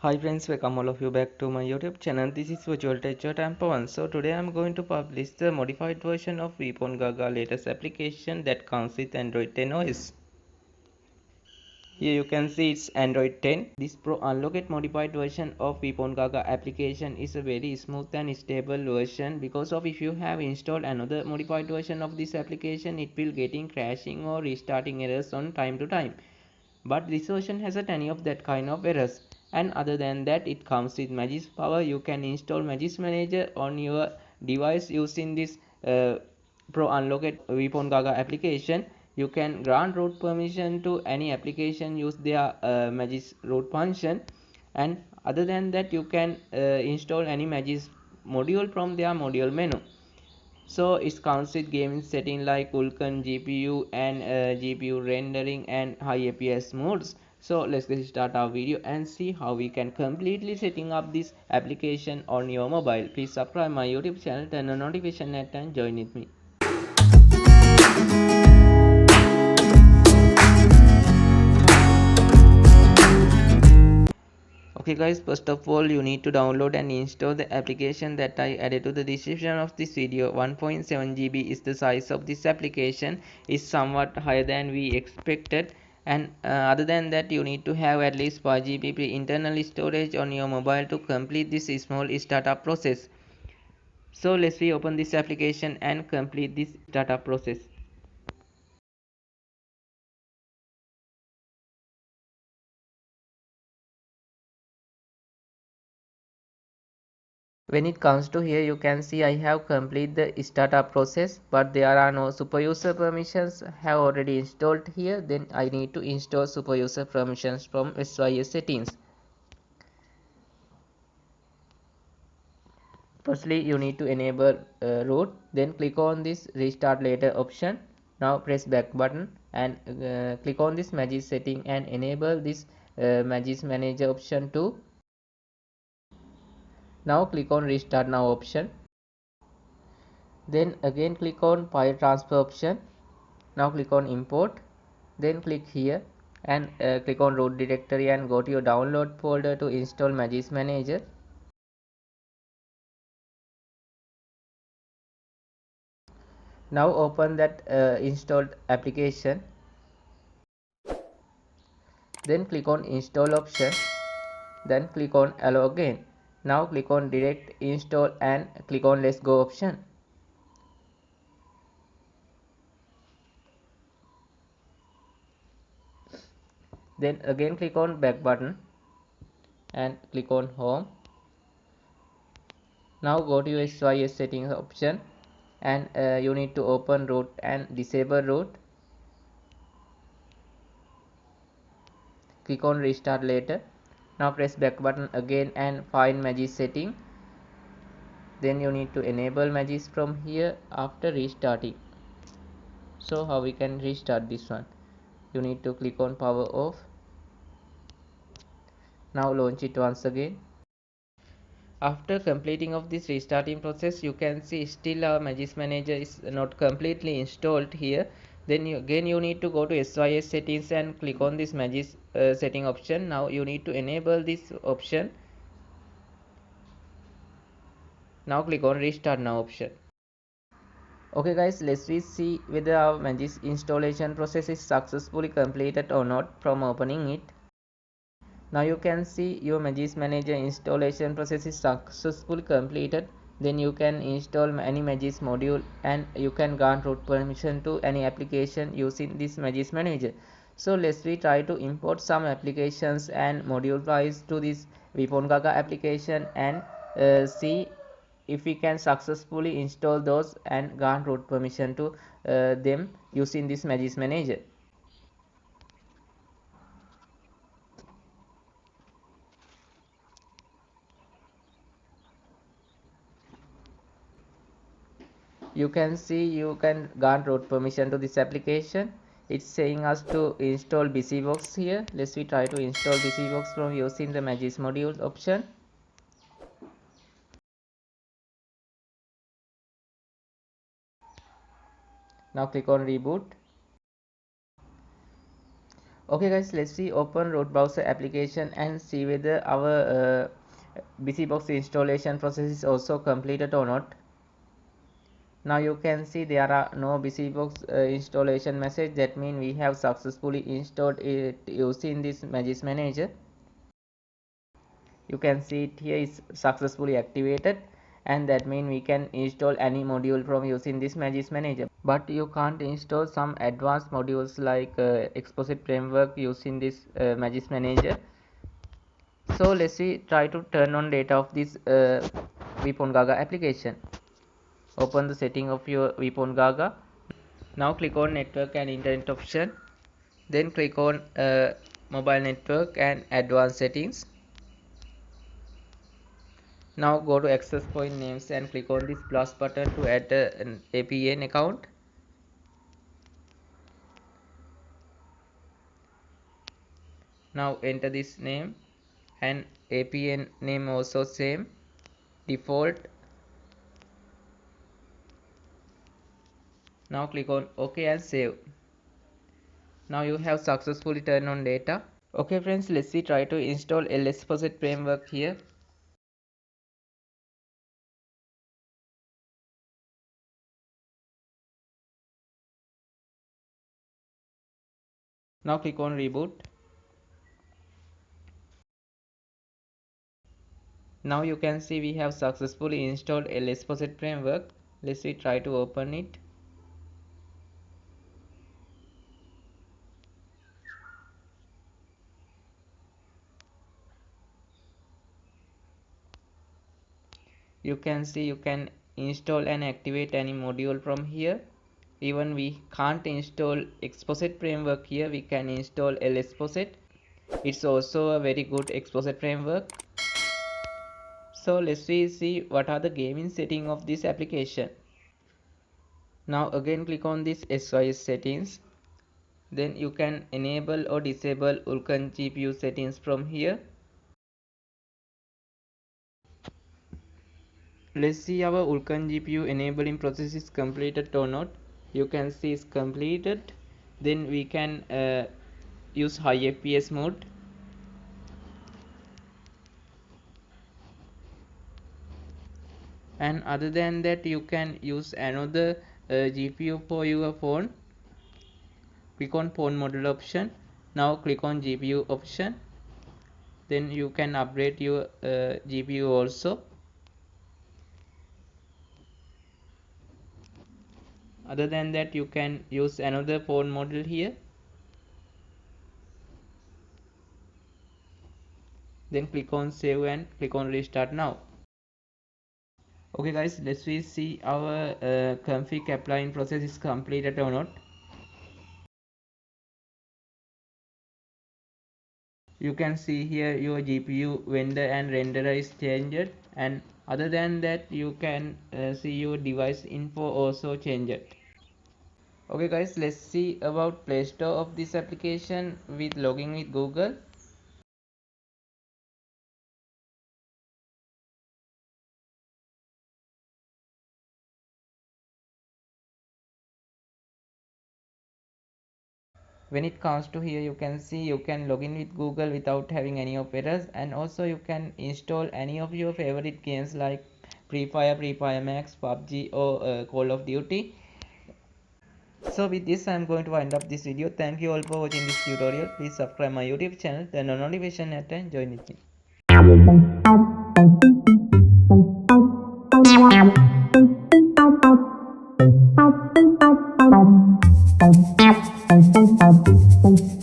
Hi friends, welcome all of you back to my YouTube channel. This is Virtual Teacher Pawan. So today I am going to publish the modified version of VphoneGAGA latest application that comes with Android 10 OS. Here you can see it's Android 10. This Pro Unlocked modified version of VphoneGAGA application is a very smooth and stable version, because of if you have installed another modified version of this application, it will getting crashing or restarting errors on time to time. But this version hasn't any of that kind of errors. And other than that, it comes with Magisk Power. You can install Magisk Manager on your device using this Pro Unlocked VphoneGAGA application. You can grant root permission to any application use their Magisk root function. And other than that, you can install any Magisk module from their module menu. So it comes with gaming setting like Vulkan GPU and GPU rendering and high FPS modes. So let's get start our video and see how we can completely setting up this application on your mobile. Please subscribe my YouTube channel, turn on notification net and join with me. Okay guys, first of all you need to download and install the application that I added to the description of this video. 1.7 GB is the size of this application. Is somewhat higher than we expected, and other than that you need to have at least 5 GB internal storage on your mobile to complete this small startup process. So let's open this application and complete this startup process. When it comes to here, you can see I have completed the startup process, but there are no super user permissions have already installed here. Then I need to install super user permissions from SYS settings. Firstly, you need to enable root, then click on this restart later option. Now press back button and click on this Magisk setting and enable this Magisk manager option too. Now click on restart now option. Then again click on file transfer option. Now click on import, then click here and click on root directory and go to your download folder to install Magisk Manager. Now open that installed application, then click on install option, then click on allow again. Now click on direct install and click on let's go option. Then again click on back button and click on home. Now go to your SYS settings option and you need to open root and disable root. Click on restart later. Now press back button again and find Magisk setting. Then you need to enable Magisk from here after restarting. So how we can restart this one? You need to click on power off. Now launch it once again. After completing of this restarting process, you can see still our Magisk Manager is not completely installed here. Then you need to go to SYS settings and click on this Magisk setting option. Now you need to enable this option. Now click on restart now option. Okay guys, let's see whether our Magisk installation process is successfully completed or not from opening it. Now you can see your Magisk Manager installation process is successfully completed. Then you can install any Magisk module and you can grant root permission to any application using this Magisk Manager. So let's try to import some applications and module files to this VphoneGAGA application and see if we can successfully install those and grant root permission to them using this Magisk Manager. You can see you can grant root permission to this application. It's saying us to install Busybox here. Let's try to install Busybox from using the Magisk modules option. Now click on reboot. Okay guys, let's see, open root browser application and see whether our BusyBox installation process is also completed or not. Now you can see there are no BusyBox installation message. That means we have successfully installed it using this Magisk Manager. You can see it here is successfully activated, and that means we can install any module from using this Magisk Manager. But you can't install some advanced modules like Exposed framework using this Magisk Manager. So let's see, try to turn on data of this VphoneGAGA application. Open the setting of your VphoneGAGA. Now click on network and internet option, then click on mobile network and advanced settings. Now go to access point names and click on this plus button to add an APN account. Now enter this name and APN name also same, default. Now click on OK and save. Now you have successfully turned on data. Okay friends, let's see, try to install LSposed framework here. Now click on reboot. Now you can see we have successfully installed LSposed framework. Let's see, try to open it. You can see you can install and activate any module from here. Even we can't install Exposed framework here, we can install LSposed. It's also a very good Exposed framework. So let's see what are the gaming settings of this application. Now again click on this SOS settings. Then you can enable or disable Vulkan GPU settings from here. Let's see our Vulkan GPU enabling process is completed or not. You can see it's completed. Then we can use high FPS mode. And other than that, you can use another GPU for your phone. Click on phone model option. Now click on GPU option. Then you can upgrade your GPU also. Other than that, you can use another phone model here. Then click on save and click on restart now. Okay guys, let's see our config applying process is completed or not. You can see here your GPU vendor and renderer is changed, and other than that you can see your device info also changed. Okay guys, let's see about Play Store of this application with logging with Google. When it comes to here, you can see you can log in with Google without having any of errors, and also you can install any of your favorite games like Free Fire Max, PUBG or Call of Duty. So with this I am going to wind up this video. Thank you all for watching this tutorial. Please subscribe my YouTube channel, turn on notification and join with me.